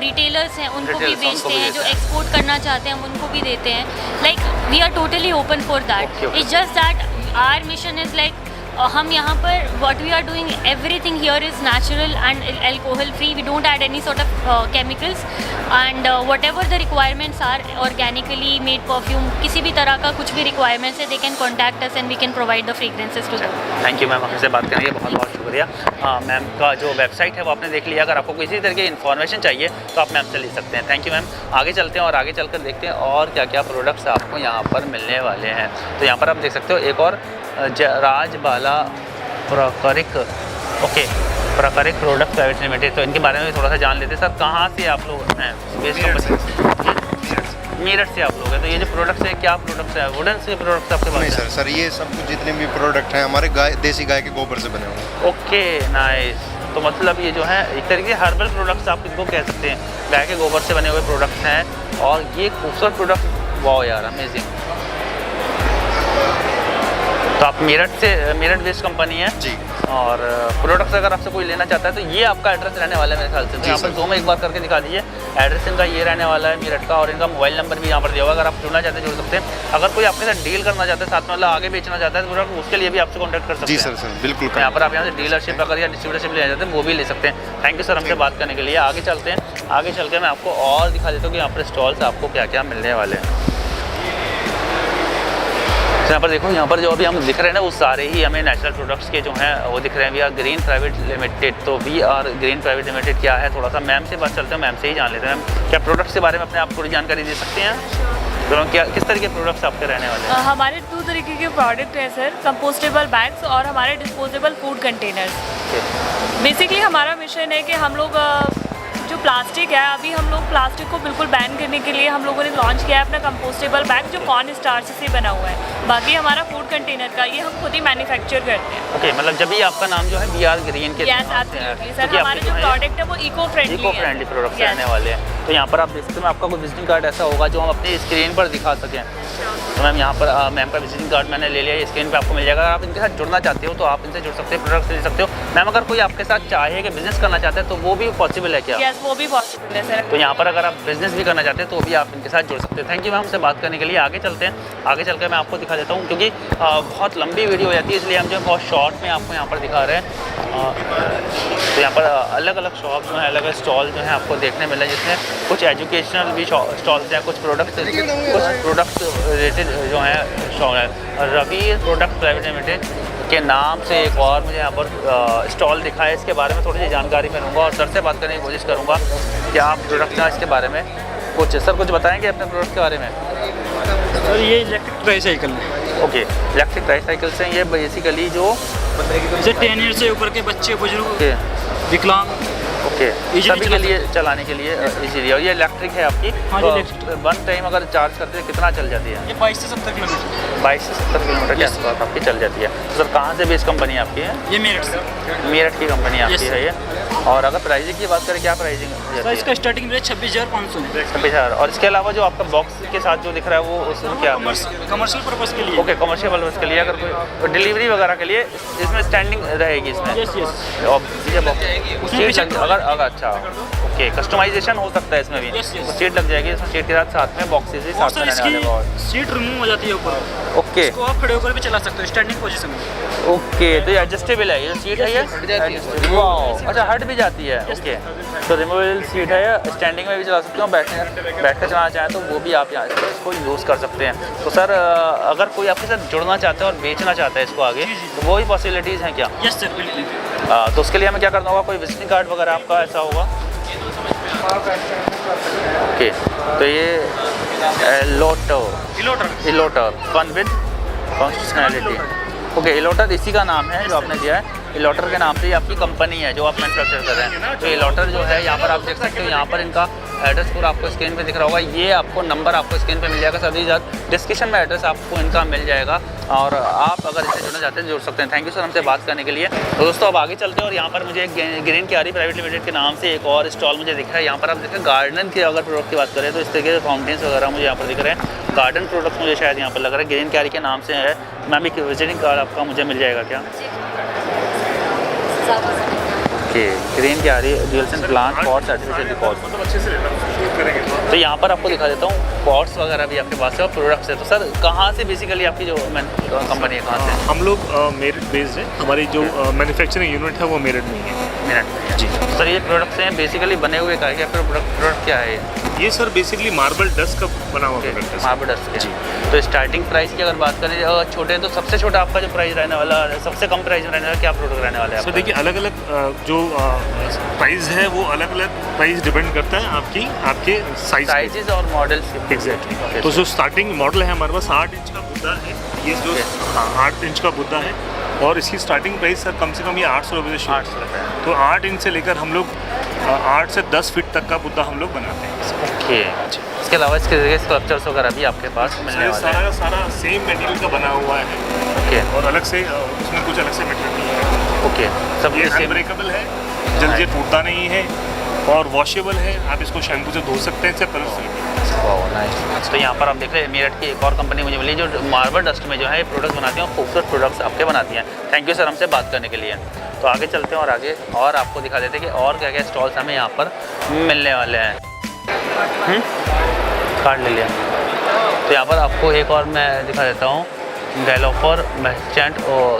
रिटेलर्स हैं उनको भी बेचते हैं, जो एक्सपोर्ट करना चाहते हैं हम उनको भी देते हैं। Like we are totally open for that. It's just that our mission is like हम यहाँ पर what we are doing, everything here is natural and alcohol free. We don't add any sort of chemicals and whatever the requirements are, organically made perfume, किसी भी तरह का कुछ भी requirements है, they can contact us and we can provide the fragrances to them. Thank you ma'am, हमसे बात करने के बहुत बहुत शुक्रिया। मैम का जो वेबसाइट है वो आपने देख लिया, अगर आपको किसी तरह की इन्फॉर्मेशन चाहिए तो आप मैम से ले सकते हैं। Thank you ma'am. आगे चलते हैं और आगे चलकर देखते हैं और क्या क्या प्रोडक्ट्स आपको यहाँ पर मिलने वाले हैं। तो यहाँ पर आप देख सकते हो एक और राजबाला प्रकारिक, ओके, प्रकारिक प्रोडक्ट प्राइवेट लिमिटेड। तो इनके बारे में भी थोड़ा सा जान लेते हैं। सर कहाँ से आप लोग हैं? मेरठ से आप लोग हैं। तो ये जो प्रोडक्ट्स है, क्या प्रोडक्ट्स है? वुडन से प्रोडक्ट्स आपके पास? नहीं सर, ये सब कुछ जितने भी प्रोडक्ट हैं हमारे देसी गाय के गोबर से बने हुए। Okay nice. तो मतलब ये जो है एक तरीके से हर्बल प्रोडक्ट्स आप इनको कह सकते हैं, गाय के गोबर से बने हुए प्रोडक्ट्स हैं और ये खूबसूरत प्रोडक्ट, वाह यार अमेजिंग। तो आप मेरठ बेस्ड कंपनी है जी, और प्रोडक्ट्स अगर आपसे कोई लेना चाहता है तो ये आपका एड्रेस रहने वाला है मेरे ख्याल से। तो यहाँ पर दो में एक बार करके दिखा दीजिए, एड्रेस इनका ये रहने वाला है मेरठ का, और इनका मोबाइल नंबर भी यहाँ पर दिया होगा। अगर आप जुड़ना चाहते हैं जुड़ सकते हैं। अगर कोई आपके साथ डील करना चाहता है, साथ में मतलब आगे बेचना चाहता है प्रोडक्ट, उसके लिए भी आपसे कॉन्टैक्ट कर सकते हैं। जी सर बिल्कुल। यहाँ पर आप यहाँ से डीलरशिप अगर या डिस्ट्रीब्यूटरशिप लेना चाहते हैं वो भी ले सकते हैं। थैंक यू सर हमसे बात करने के लिए। आगे चलते हैं, आगे चल के मैं आपको और दिखा देता हूँ कि यहाँ पर स्टॉल से आपको क्या क्या मिलने वाले हैं। यहाँ पर देखो, यहाँ पर जो अभी हम दिख रहे हैं ना वो सारे ही हमें नेचुरल प्रोडक्ट्स के जो हैं वो दिख रहे हैं। We are green private limited. तो we are green private limited क्या है, थोड़ा सा मैम से बात चलते हैं, मैम से ही जान लेते हैं। मैम, क्या प्रोडक्ट्स के बारे में अपने आप थोड़ी जानकारी दे सकते हैं? तो क्या किस तरह के प्रोडक्ट्स आपके रहने वाले हैं? हमारे 2 तरीके के प्रोडक्ट हैं सर, कंपोस्टेबल बैग्स और हमारे डिस्पोजेबल फूड कंटेनर्स। बेसिकली हमारा मिशन है कि हम लोग जो प्लास्टिक है, अभी हम लोग प्लास्टिक को बिल्कुल बैन करने के लिए हम लोगों ने लॉन्च किया है अपना कंपोस्टेबल बैग जो कॉर्न स्टार्च से बना हुआ है। बाकी हमारा फूड कंटेनर का ये हम खुद ही मैन्युफैक्चर करते हैं। ओके, मतलब जब भी आपका नाम जो है वी आर ग्रीन के यस एब्सोल्युटली सर, हमारे जो प्रोडक्ट है वो इको फ्रेंडली प्रोडक्ट्स रहने वाले हैं। तो यहाँ पर आप देख सकते हैं, आपका कोई विजिटिंग कार्ड ऐसा होगा जो हम अपनी स्क्रीन पर दिखा सकें। तो मैम यहाँ पर मैम का विजिटिंग कार्ड मैंने ले लिया है, स्क्रीन पे आपको मिल जाएगा। अगर आप इनके साथ जुड़ना चाहते हो तो आप इनसे जुड़ सकते हो, प्रोडक्ट्स ले सकते हो। मैम, अगर कोई आपके साथ चाहे कि बिजनेस करना चाहते हैं तो वो भी पॉसिबल है क्या? यस, वो भी पॉसिबल है सर। तो यहाँ पर अगर आप बिजनेस भी करना चाहते हैं तो भी आप इनके साथ जुड़ सकते हैं। थैंक यू मैम, हमसे बात करने के लिए। आगे चलते हैं, आगे चलकर मैं आपको दिखा देता हूँ, क्योंकि बहुत लंबी वीडियो हो जाती है, इसलिए हम जो बहुत शॉर्ट में आपको यहाँ पर दिखा रहे हैं। तो यहाँ पर अलग अलग शॉप जो हैं, अलग अलग स्टॉल जो हैं आपको देखने मिले, जिसमें कुछ एजुकेशनल भी स्टॉल्स हैं, कुछ प्रोडक्ट्स रिलेटेड जो हैं स्टॉल है। रवि प्रोडक्ट प्राइवेट लिमिटेड के नाम से एक और मुझे यहाँ पर स्टॉल दिखा है। इसके बारे में थोड़ी सी जानकारी मैं लूँगा और सर से बात करने की कोशिश करूँगा कि आप प्रोडक्ट हैं इसके बारे में कुछ कुछ बताएंगे अपने प्रोडक्ट के बारे में? सर ये इलेक्ट्रिक ट्राईसाइकिल है। ओके, इलेक्ट्रिक ट्राईसाइकिल से ये बेसिकली जो जैसे 10 ईयर से ऊपर के बच्चे, बुजुर्ग, विकलांग, ओके, सभी के लिए चलाने के लिए इजीली। और ये इलेक्ट्रिक है आपकी? हाँ, तो इलेक्ट्रिक। वन टाइम अगर चार्ज करते हैं कितना चल जाती है? ये 22 से 70 किलोमीटर। 22 से 70 किलोमीटर के आसपास आपकी चल जाती है। तो सर कहाँ से बेस कंपनी आपकी है? ये मेरठ से। मेरठ की कंपनी आपकी Yes, है ये। और अगर प्राइसिंग की बात करें, क्या प्राइसिंग सर इसका स्टार्टिंग प्राइस 26,500 है। 26,000। और इसके अलावा जो आपका बॉक्स के साथ जो दिख रहा है वो उसमें क्या? कमर्शियल पर्पज़ के लिए। ओके, कमर्शियल पर्पज़ के लिए, अगर कोई डिलीवरी वगैरह के लिए इसमें स्टैंडिंग रहेगी इसमें? Yes yes. और सीट अगर अच्छा, ओके, कस्टमाइजेशन हो सकता है इसमें भी? Yes, yes. तो सीट लग जाएगी इसमें, सीट के साथ में बॉक्सेस ही और साथ में सर रहने वाले हैं। और इसकी सीट रिमूव हो जाती है ऊपर। ओके इसको आप खड़े होकर भी चला सकते हो स्टैंडिंग पोजीशन में। ओके, तो ये एडजस्टेबल है, ये सीट है ये? वाह, अच्छा, हट भी जाती है। ओके, तो रिमूवेबल सीट है, स्टैंडिंग में भी चला सकते हो, बैठ कर चलाना चाहें तो वो भी आप यहाँ इसको यूज़ कर सकते हैं। तो सर अगर कोई आपके साथ जुड़ना चाहता है और बेचना चाहता है इसको आगे, तो वो भी पॉसिबिलिटीज़ हैं क्या? यस सर, बिल्कुल। तो उसके लिए हमें क्या करना होगा? कोई विजिटिंग कार्ड वगैरह आपका ऐसा होगा? ओके, तो ये इलोटर फन विद फंक्शनैलिटी। ओके, इलोटर इसी का नाम है जो आपने दिया है। इलोटर के नाम से ही आपकी कंपनी है जो आप मैन्युफैक्चर कर रहे हैं। तो इलोटर जो है यहाँ पर आप देख सकते हो, यहाँ पर इनका एड्रेस पूरा आपको स्क्रीन पे दिख रहा होगा। ये आपको नंबर आपको स्क्रीन पे मिल जाएगा, सभी डिस्क्रिप्शन में एड्रेस आपको इनका मिल जाएगा और आप अगर इससे जुड़ना चाहते हैं जुड़ सकते हैं। थैंक यू सर हमसे बात करने के लिए। तो दोस्तों अब आगे चलते हैं और यहाँ पर मुझे ग्रीन क्यारी प्राइवेट लिमिटेड के नाम से एक और स्टॉल मुझे दिख रहा है। यहाँ पर आप देखें गार्डन की अगर प्रोडक्ट की बात करें तो इस तरीके से फाउंटेन्स वगैरह मुझे यहाँ पर दिख रहे हैं। गार्डन प्रोडक्ट मुझे शायद यहाँ पर लग रहा है, ग्रीन क्यारी के नाम से है। मैम एक विजिटिंग कार्ड आपका मुझे मिल जाएगा क्या? ओके, ग्रीन क्यारी ड्यूलसन प्लांट पॉट्स आर्टिफिशियल डिपॉजिट। तो यहाँ पर आपको दिखा देता हूँ पॉट्स वगैरह भी आपके पास है और प्रोडक्ट्स है। तो सर कहाँ से बेसिकली आपकी जो कंपनी है, कहाँ से? हम लोग मेरठ बेस्ड है, हमारी जो मैन्युफैक्चरिंग यूनिट है वो मेरठ में ही है। मेरठ जी। सर ये प्रोडक्ट्स हैं बेसिकली बने हुए का क्या? प्रोडक्ट क्या है ये सर बेसिकली मार्बल डस्ट का बना हुआ प्रोडक्ट है। मार्बल डस्ट जी। तो स्टार्टिंग प्राइस की अगर बात करें छोटे, तो सबसे छोटा आपका जो प्राइस रहने वाला, सबसे कम प्राइस में रहने वाला क्या प्रोडक्ट रहने वाला है? सर देखिए अलग अलग जो प्राइस है वो अलग अलग प्राइस डिपेंड करता है आपके साइजेस और मॉडल्स। एग्जैक्टली। तो जो स्टार्टिंग मॉडल है हमारे पास 8 इंच का बुद्धा है, ये जो 8 इंच का बुद्धा है और इसकी स्टार्टिंग प्राइस सर कम से कम ये 800 रुपये से शुरू। 800 रुपये। तो 8 इंच से लेकर हम लोग 8 से 10 फीट तक का बुद्धा हम लोग बनाते हैं। ओके, इसके अलावा इसके स्कल्पचर्स वगैरह भी आपके पास मिलने वाले हैं? सारा का सारा सेम मटेरियल का बना हुआ है। ओके, और अलग से उसमें कुछ अलग से मटेरियल नहीं है। ओके, सब ये सेम। अनब्रेकेबल है, जल्दी टूटता नहीं है और वॉशेबल है, आप इसको शैम्पू से धो सकते हैं, इससे कलर नाइस। तो यहाँ पर आप देख रहे हैं मेरठ की एक और कंपनी मुझे मिली जो मार्बल डस्ट में जो है प्रोडक्ट्स बनाती हैं और खूबसूरत प्रोडक्ट्स आपके बनाती हैं। थैंक यू सर हमसे बात करने के लिए। तो आगे चलते हैं और आगे और आपको दिखा देते हैं कि और क्या क्या स्टॉल्स हमें यहाँ पर मिलने वाले हैं। कार्ड ले लिया। तो यहाँ पर आपको एक और मैं दिखा देता हूँ, डेवलपर मर्चेंट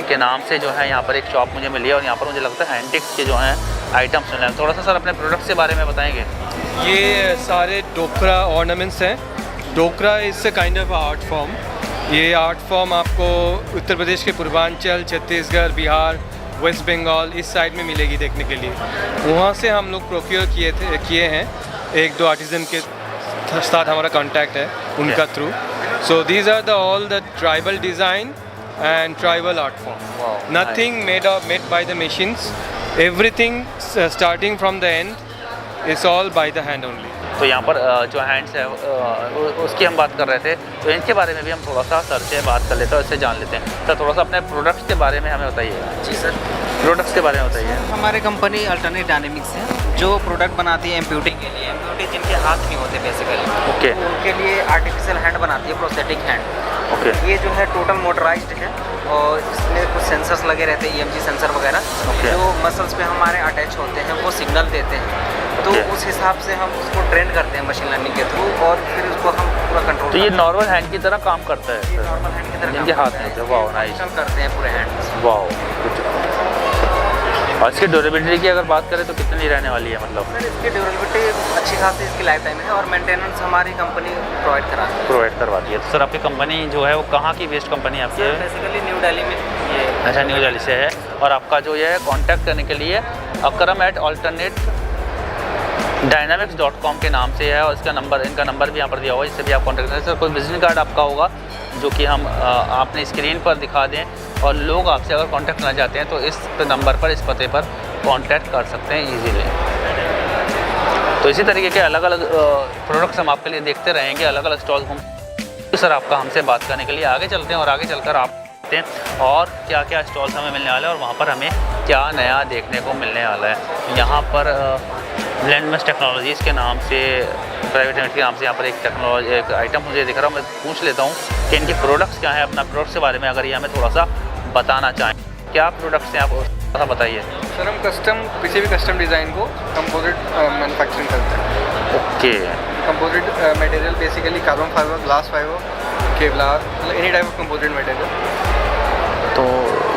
के नाम से जो है यहाँ पर एक शॉप मुझे मिली है और यहाँ पर मुझे लगता है एंटिक्स के जो हैं आइटम्स मिल रहे हैं। थोड़ा सा सर अपने प्रोडक्ट्स के बारे में बताएंगे? ये सारे डोकरा ऑर्नामेंट्स हैं। Dokra is a kind of art form. ये आर्ट फॉर्म आपको उत्तर प्रदेश के पूर्वांचल, छत्तीसगढ़, बिहार, वेस्ट बंगाल इस साइड में मिलेगी देखने के लिए। वहाँ से हम लोग प्रोक्योर किए हैं, एक दो आर्टिजन के साथ हमारा कांटेक्ट है उनका through. So these are the all the tribal design and tribal art form. Wow, Nothing made by the machines. Everything starting from the end is all by the hand only. तो यहाँ पर जो हैंड्स है उसकी हम बात कर रहे थे, तो इनके बारे में भी हम थोड़ा सा सर से बात कर लेते हैं, इससे जान लेते हैं। सर थोड़ा सा अपने प्रोडक्ट्स के बारे में हमें बताइए। जी सर, प्रोडक्ट्स के बारे में बताइए। हमारे कंपनी अल्टरनेट डायनेमिक्स है जो प्रोडक्ट बनाती है एम्प्यूटी के लिए। एम्प्यूटी जिनके हाथ नहीं होते बेसिकली, ओके, उनके लिए आर्टिफिशियल हैंड बनाती है, प्रोस्थेटिक हैंड। ओके, ये जो है टोटल मोटराइज्ड है और इसमें कुछ सेंसर्स लगे रहते हैं, EMG सेंसर वगैरह, जो मसल्स पे हमारे अटैच होते हैं, वो सिग्नल देते हैं। तो उस हिसाब से हम उसको ट्रेन करते हैं मशीन लर्निंग के थ्रू और फिर उसको हम पूरा कंट्रोल। तो ये नॉर्मल हैंड की तरह काम करता है? ये नॉर्मल हैंड की तरह जिनके हाथ में होते हैं। Wow, nice. करते हैं पूरे हैंड। वाओ। और इसकी ड्यूरेबिलिटी की अगर बात करें तो कितनी रहने वाली है? मतलब सर इसकी ड्यूरेबिलिटी अच्छी खासी इसकी लाइफ टाइम है और मेंटेनेंस हमारी कंपनी प्रोवाइड करवाती है। तो सर आपकी कंपनी जो है वो कहाँ की बेस्ड कंपनी है आपकी? बेसिकली न्यू दिल्ली में ये। अच्छा, न्यू दिल्ली से है। और आपका जो ये कॉन्टैक्ट करने के लिए akram@alternate-dynamics.com के नाम से है और इसका नंबर, इनका नंबर भी यहाँ पर दिया हुआ है, इससे भी आप कॉन्टैक्ट करें। सर कोई विजिटिंग कार्ड आपका होगा जो कि हम आपने स्क्रीन पर दिखा दें और लोग आपसे अगर कांटेक्ट करना चाहते हैं तो इस नंबर पर, इस पते पर कांटेक्ट कर सकते हैं ईजीली। तो इसी तरीके के अलग अलग प्रोडक्ट्स हम आपके लिए देखते रहेंगे, अलग अलग स्टॉल घूम। तो सर आपका हमसे बात करने के लिए आगे चलते हैं और आगे चलकर आप देखते हैं और क्या क्या स्टॉल्स हमें मिलने वाले हैं और वहाँ पर हमें क्या नया देखने को मिलने वाला है। यहाँ पर ब्लेंडमेस टेक्नोलॉजीज़ के नाम से, प्राइवेट लिमिटेड के नाम से यहाँ पर एक आइटम मुझे दिख रहा हूँ। मैं पूछ लेता हूँ कि इनके प्रोडक्ट्स क्या है, अपना प्रोडक्ट्स के बारे में अगर ये हमें थोड़ा सा बताना चाहें। क्या प्रोडक्ट्स हैं आप थोड़ा बताइए। सर हम किसी भी कस्टम डिज़ाइन को कंपोजिट मैन्युफैक्चरिंग करते हैं। Okay. Composite material basically carbon fibre, glass fibre, Kevlar, any type of composite material. तो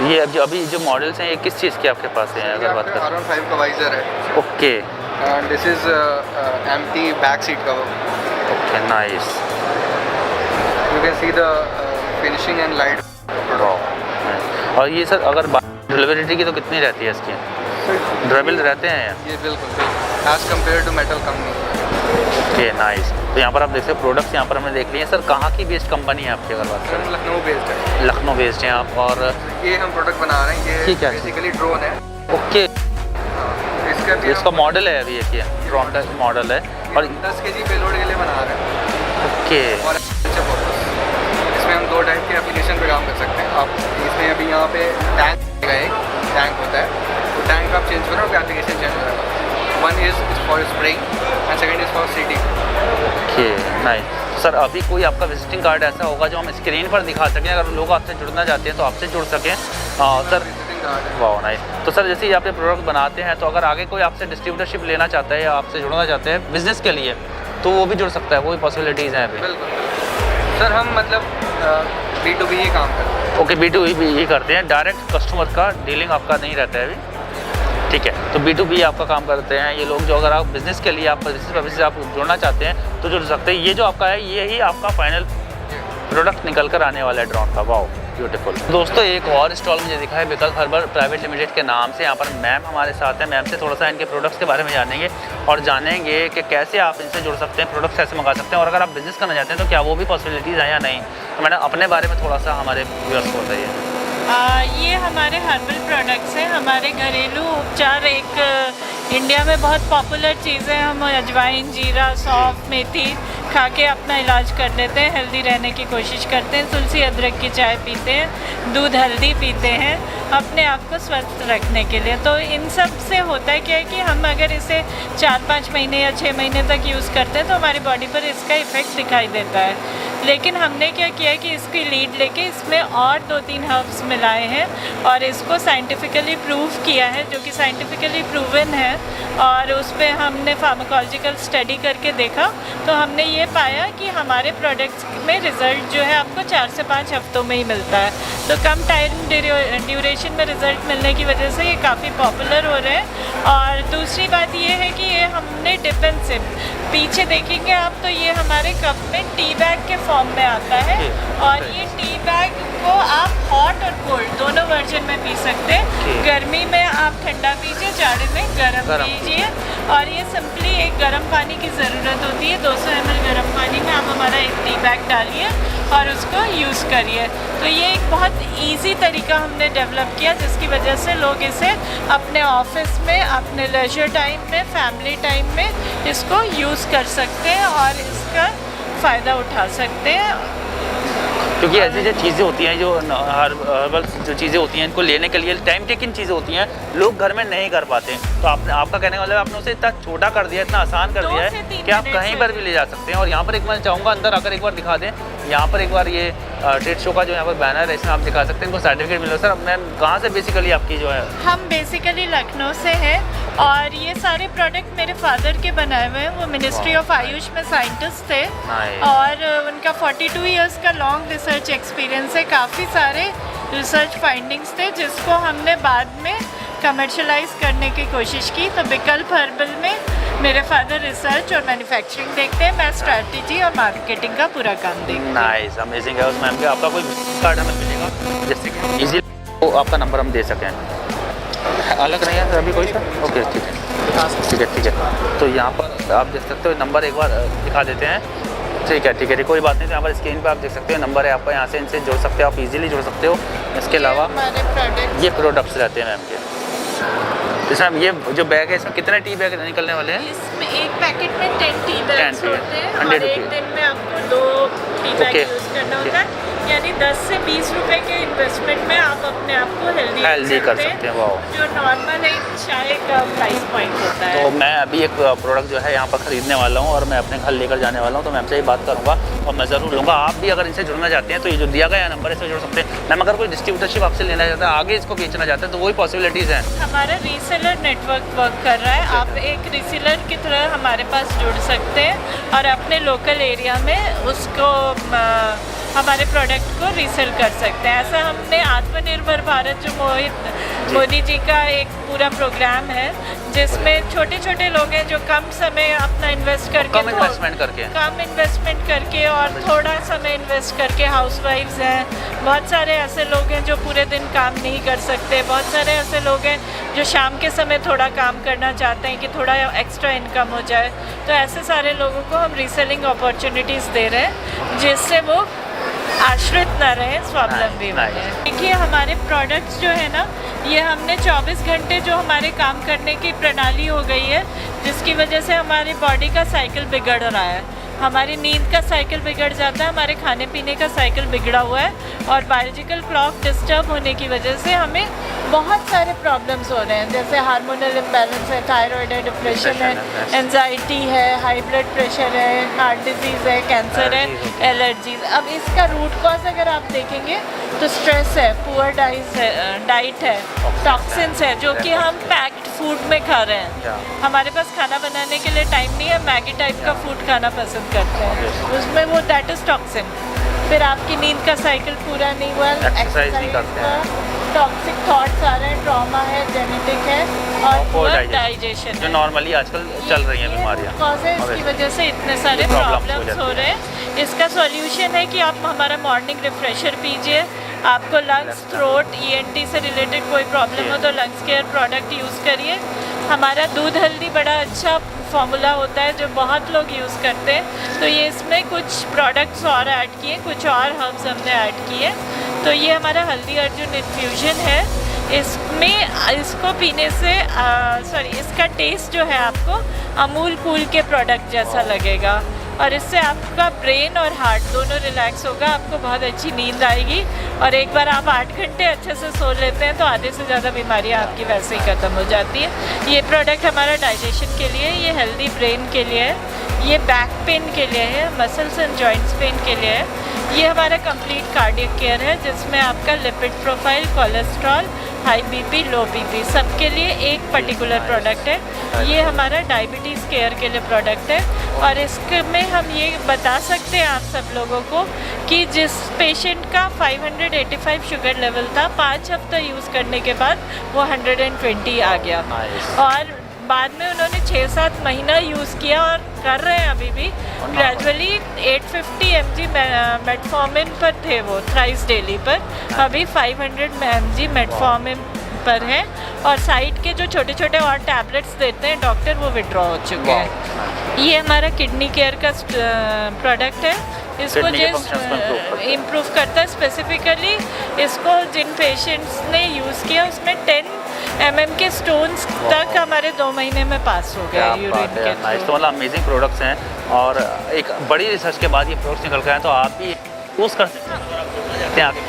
ये अभी जो मॉडल्स हैं ये किस चीज़ के आपके पास हैं अगर बात करें? R15 का वाइजर है। Okay. And this is empty back seat cover. Okay, nice. You can see the finishing and light. और ये सर अगर ड्यूरेबिलिटी की तो कितनी रहती है इसकी? ड्यूरेबल रहते हैं ये बिल्कुल as compare to metal company. Okay, nice. तो यहाँ पर आप देख सकते हो प्रोडक्ट्स यहाँ पर हमने देख लिए। सर कहाँ की बेस्ड कंपनी है आपकी अगर बात करें? लखनऊ बेस्ड है। लखनऊ बेस्ड हैं आप। और ये हम प्रोडक्ट बना रहे हैं, ये बेसिकली ड्रोन है। ओके। इसका मॉडल है अभी, ये ड्रोन का मॉडल है और 10 kg पेलोड के लिए बना रहे हैं। ओके। और इसमें हम 2 टाइप के एप्लीकेशन पे काम कर सकते हैं। आप इसमें अभी यहाँ पे टैंक होता है, तो टैंक आप चेंज करो और एप्लीकेशन चेंज हो जाएगा। One is for spraying and second is for seating. Okay, nice. Sir अभी कोई आपका विजिटिंग कार्ड ऐसा होगा जो हम स्क्रीन पर दिखा सकें, अगर लोग आपसे जुड़ना चाहते हैं तो आपसे जुड़ सकें? सर वाह, नाइस। तो सर जैसे ही आप ये प्रोडक्ट बनाते हैं तो अगर आगे कोई आपसे डिस्ट्रीब्यूटरशिप लेना चाहता है या आपसे जुड़ना चाहते हैं बिजनेस के लिए तो वो भी जुड़ सकता है, वो भी पॉसिबिलिटीज़ हैं अभी? बिल्कुल सर, हम मतलब B2B ही काम करते हैं। ओके, B2B ही करते हैं, डायरेक्ट कस्टमर का डीलिंग आपका नहीं रहता है अभी? ठीक है, तो B2B आपका काम करते हैं ये लोग। जो अगर आप बिज़नेस के लिए, आप बिजनेस पर्पज से आप जुड़ना चाहते हैं तो जुड़ सकते हैं। ये जो आपका है ये ही आपका फाइनल प्रोडक्ट निकल कर आने वाला है ड्रोन का। Wow, beautiful. दोस्तों एक और स्टॉल मुझे दिखा है विकल्प हर्बल प्राइवेट लिमिटेड के नाम से। यहाँ पर मैम हमारे साथ हैं, मैम से थोड़ा सा इनके प्रोडक्ट्स के बारे में जानेंगे और जानेंगे कि कैसे आप इनसे जुड़ सकते हैं, प्रोडक्ट्स कैसे मंगा सकते हैं और अगर आप बिज़नेस करना चाहते हैं तो क्या वो भी पॉसिबिलिटीज़ हैं या नहीं। तो मैडम अपने बारे में थोड़ा सा हमारे व्यूअर्स को बताइए। ये हमारे हर्बल प्रोडक्ट्स हैं, हमारे घरेलू उपचार। एक इंडिया में बहुत पॉपुलर चीज़ें, हम अजवाइन, जीरा, सौंफ, मेथी खा के अपना इलाज कर लेते हैं, हेल्दी रहने की कोशिश करते हैं। तुलसी अदरक की चाय पीते हैं, दूध हल्दी पीते हैं अपने आप को स्वस्थ रखने के लिए। तो इन सब से होता है क्या है कि हम अगर इसे 4-5 महीने या 6 महीने तक यूज़ करते हैं तो हमारी बॉडी पर इसका इफ़ेक्ट दिखाई देता है। लेकिन हमने क्या किया है कि इसकी लीड लेके इसमें और 2-3 हर्ब्स मिलाए हैं और इसको साइंटिफिकली प्रूव किया है, जो कि साइंटिफिकली प्रूवन है। और उस पर हमने फार्माकोलॉजिकल स्टडी करके देखा तो हमने ये पाया कि हमारे प्रोडक्ट्स में रिज़ल्ट जो है आपको 4 से 5 हफ्तों में ही मिलता है। तो कम टाइम ड्यूरेशन में रिज़ल्ट मिलने की वजह से ये काफ़ी पॉपुलर हो रहे हैं। और दूसरी बात ये है कि ये हमने डिफेंसिव, पीछे देखेंगे आप तो ये हमारे कप में टी बैग के फॉर्म में आता है और ये टी बैग को आप हॉट और कोल्ड दोनों वर्जन में पी सकते हैं। गर्मी में आप ठंडा पीजिए, जाड़े में गर्म पीजिए। और ये सिंपली एक गर्म पानी की ज़रूरत होती है, 200 ml गर्म पानी में आप हमारा एक टी बैग डालिए और उसको यूज़ करिए। तो ये एक बहुत इजी तरीका हमने डेवलप किया जिसकी वजह से लोग इसे अपने ऑफिस में, अपने लेजर टाइम में, फैमिली टाइम में इसको यूज़ कर सकते हैं और इसका फ़ायदा उठा सकते हैं। क्योंकि ऐसी जो चीज़ें होती हैं, जो हर्बल जो चीज़ें होती हैं, इनको लेने के लिए टाइम टेकिंग चीज़ें होती हैं, लोग घर में नहीं कर पाते। तो आपका कहने का मतलब आपने उसे इतना छोटा कर दिया, इतना आसान कर दिया है कि आप कहीं पर भी ले जा सकते हैं। और यहाँ पर एक मैं चाहूँगा अंदर आकर एक बार दिखा दें, यहाँ पर एक बार ये ट्रेड शो का जो यहाँ पर बैनर है, इसमें आप दिखा सकते हैं, इनको सर्टिफिकेट मिला। सर मैम कहाँ से बेसिकली आपकी जो है? हम बेसिकली लखनऊ से हैं और ये सारे प्रोडक्ट मेरे फादर के बनाए हुए हैं। वो मिनिस्ट्री ऑफ आयुष में साइंटिस्ट थे और उनका 42 इयर्स का लॉन्ग रिसर्च एक्सपीरियंस है। काफ़ी सारे रिसर्च फाइंडिंग्स थे जिसको हमने बाद में कमर्शलाइज करने की कोशिश की। तो विकल्प हर्बल में मेरे फादर रिसर्च और मैन्युफैक्चरिंग देखते हैं, मैं स्ट्रैटेजी और मार्केटिंग का पूरा काम देखती हूँ। नाइस, अमेजिंग है। उसमें हमको आपका कोई कार्ड हमें मिलेगा जिससे कि इजीली तो आपका नंबर हम दे सकें। अलग नहीं है सर अभी कोई सर? ओके ठीक है ठीक है। तो यहाँ पर आप देख सकते हो, नंबर एक बार दिखा देते हैं। ठीक है कोई बात नहीं। तो यहाँ पर स्क्रीन पर आप देख सकते हो, नंबर है आपका, यहाँ से इनसे जुड़ सकते हो, आप इजीली जुड़ सकते हो। इसके अलावा ये प्रोडक्ट्स रहते हैं मैम के। इसमें ये जो बैग है, इसमें कितने टी बैग निकलने वाले हैं? इसमें एक पैकेट में 10 टी बैग्स होते हैं और 100 एक दिन में आपको 2 टी बैग यूज़ करना होता है। यानी 10 से 20 रुपए के इन्वेस्टमेंट में आप अपने आप को हेल्दी कर सकते हैं। वाओ, जो नॉर्मल एक चाय का प्राइस पॉइंट होता है। तो मैं अभी एक प्रोडक्ट जो है यहाँ पर ख़रीदने वाला हूँ और मैं अपने घर लेकर जाने वाला हूँ। तो मैं आपसे ही बात करूँगा और मैं ज़रूर लूँगा। आप भी अगर इनसे जुड़ना चाहते हैं तो ये जो दिया गया नंबर है इससे जुड़ सकते हैं। मैम अगर कोई डिस्ट्रीब्यूटरशिप आपसे लेना चाहता है, आगे इसको बेचना चाहता है, तो वही पॉसिबिलिटीज़ हैं? हमारा रीसेलर नेटवर्क वर्क कर रहा है। आप एक रीसेलर की तरह हमारे पास जुड़ सकते हैं और अपने लोकल एरिया में उसको हमारे प्रोडक्ट को रीसेल कर सकते हैं। ऐसा हमने आत्मनिर्भर भारत, जो मोदी जी का एक पूरा प्रोग्राम है जिसमें छोटे छोटे लोग हैं जो कम समय अपना इन्वेस्ट करके, कम इन्वेस्टमेंट करके और थोड़ा समय इन्वेस्ट करके, हाउसवाइफ्स हैं, बहुत सारे ऐसे लोग हैं जो पूरे दिन काम नहीं कर सकते, बहुत सारे ऐसे लोग हैं जो शाम के समय थोड़ा काम करना चाहते हैं कि थोड़ा एक्स्ट्रा इनकम हो जाए। तो ऐसे सारे लोगों को हम रीसेलिंग अपॉर्चुनिटीज़ दे रहे हैं जिससे वो आश्रित न रहे, स्वावलंबी बने। देखिए हमारे प्रोडक्ट्स जो है ना, ये हमने 24 घंटे जो हमारे काम करने की प्रणाली हो गई है, जिसकी वजह से हमारी बॉडी का साइकिल बिगड़ रहा है। हमारी नींद का साइकिल बिगड़ जाता है, हमारे खाने पीने का साइकिल बिगड़ा हुआ है और बायोलॉजिकल क्लॉक डिस्टर्ब होने की वजह से हमें बहुत सारे प्रॉब्लम्स हो रहे हैं, जैसे हार्मोनल इम्बैलेंस है, थायराइड है, डिप्रेशन है, एंजाइटी है, हाई ब्लड प्रेशर है, हार्ट डिजीज़ है, कैंसर है, एलर्जीज। अब इसका रूट कॉज अगर आप देखेंगे तो स्ट्रेस है, पुअर डाइट है, टॉक्सिन्स है जो कि हम पैक्ड फूड में खा रहे हैं। हमारे पास खाना बनाने के लिए टाइम नहीं है, मैगी टाइप का फूड खाना पसंद करते हैं, उसमें वो दैट इज़ टॉक्सिन। फिर आपकी नींद का साइकिल पूरा नहीं हुआ, एक्सरसाइज नहीं करते हैं, टॉक्सिक थॉट्स आ रहे हैं, ट्रॉमा है, जेनेटिक है और पुअर डाइजेशन जो नॉर्मली आजकल चल रही हैं बीमारियाँ, इसकी वजह से इतने सारे प्रॉब्लम्स हो रहे हैं। इसका सॉल्यूशन है कि आप हमारा मॉर्निंग रिफ्रेशर पीजिए। आपको लंग्स, थ्रोट, ENT से रिलेटेड कोई प्रॉब्लम हो तो लंग्स केयर प्रोडक्ट यूज़ करिए। हमारा दूध हल्दी बड़ा अच्छा फॉर्मूला होता है जो बहुत लोग यूज़ करते हैं, तो ये इसमें कुछ प्रोडक्ट्स और ऐड किए, कुछ और हर्ब्स हमने ऐड किए। तो ये हमारा हल्दी अर्जुन इन्फ्यूजन है। इसमें इसको पीने से इसका टेस्ट जो है आपको अमूल कूल के प्रोडक्ट जैसा लगेगा और इससे आपका ब्रेन और हार्ट दोनों रिलैक्स होगा, आपको बहुत अच्छी नींद आएगी और एक बार आप 8 घंटे अच्छे से सो लेते हैं तो आधे से ज़्यादा बीमारियां आपकी वैसे ही ख़त्म हो जाती है। ये प्रोडक्ट हमारा डाइजेशन के लिए, ये हेल्दी ब्रेन के लिए है, ये बैक पेन के लिए है, मसल्स एंड जॉइंट्स पेन के लिए है, ये हमारा कंप्लीट कार्डियक केयर है जिसमें आपका lipid profile, cholesterol, high BP, लो बीपी सबके लिए एक पर्टिकुलर प्रोडक्ट है। ये हमारा डायबिटीज़ केयर के लिए प्रोडक्ट है और इसमें हम ये बता सकते हैं आप सब लोगों को कि जिस पेशेंट का 585 शुगर लेवल था 5 हफ्ता यूज़ करने के बाद वो 120 आ गया और बाद में उन्होंने 6-7 महीना यूज़ किया और कर रहे हैं अभी भी ग्रेजुअली 850 mg मेटफॉर्मिन पर थे वो थ्राइस डेली पर, अभी 500 mg मेटफॉर्मिन पर है और साइड के जो छोटे छोटे और टैबलेट्स देते हैं डॉक्टर वो विड्रॉ हो चुके हैं। ये हमारा किडनी केयर का प्रोडक्ट है, इसको जो इम्प्रूव करता है स्पेसिफिकली इसको जिन पेशेंट्स ने यूज़ किया उसमें 10 mm के स्टोन्स तक हमारे 2 महीने में पास हो गया यूरिन के नाइस। तो मतलब अमेजिंग प्रोडक्ट्स हैं और एक बड़ी रिसर्च के बाद ये प्रोडक्ट्स निकल के आए तो आप भी यूज़ कर सकते हैं, आगे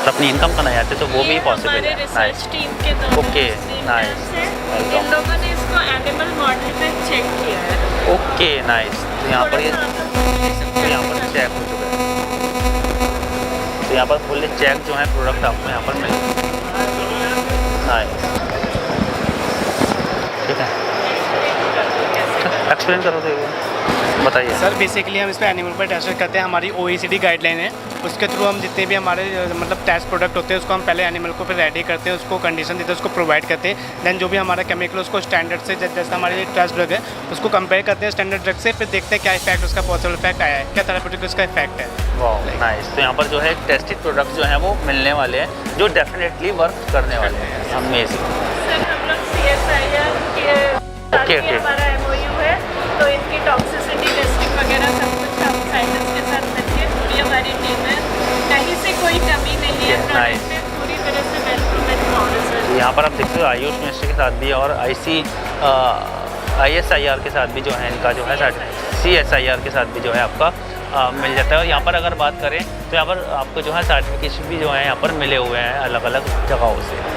अपनी इनकम करना चाहते तो वो भी पॉसिबल है। रिसर्च टीम के ओके नाइस, इन लोगों ने इसको एनिमल मॉडल पे चेक किया है। Okay nice. तो यहाँ पर ये यहाँ पर चेक हो चुका है, तो यहाँ पर फुल्ली चेक जो है प्रोडक्ट आपको यहाँ पर मिल नाइस। ठीक है, एक्सप्लेन करो तो बताइए सर। बेसिकली हम इस पर एनिमल पर टेस्ट करते हैं, हमारी OECD गाइडलाइन है उसके थ्रू हम जितने भी हमारे मतलब टेस्ट प्रोडक्ट होते हैं उसको हम पहले एनिमल को फिर रेडी करते हैं, उसको कंडीशन देते हैं, उसको प्रोवाइड करते हैं। देन जो भी हमारा केमिकल उसको स्टैंडर्ड से जैसे हमारे टेस्ट ड्रग है उसको कंपेयर करते हैं स्टैंडर्ड ड्रग से, फिर देखते हैं क्या इफेक्ट उसका पॉसिबल इफेक्ट आया है, क्या थेरेप्यूटिक उसका इफेक्ट है। नाइस। तो यहाँ पर जो है टेस्टेड प्रोडक्ट जो हैं वो मिलने वाले हैं जो डेफिनेटली वर्क करने वाले हैं। अमेजिंग। सर हम लोग CSIR के साथ ही हमारा MOU है तो इनकी टॉक्सिसिटी टेस्टिंग वगैरह सब कुछ हम साइंटिस्ट के साथ करके पूरी हमारी टीम है, कहीं से कोई कमी नहीं है प्रोडक्ट में, पूरी तरह से वेल। यहाँ पर आप देखते हो आयुष मिनिस्ट्री के साथ भी और ISIR के साथ भी जो है इनका जो है CSIR के साथ भी जो है आपका मिल जाता है। और यहाँ पर अगर बात करें तो यहाँ पर आपको जो है सर्टिफिकेशन भी जो है यहाँ पर मिले हुए हैं अलग अलग जगहों से।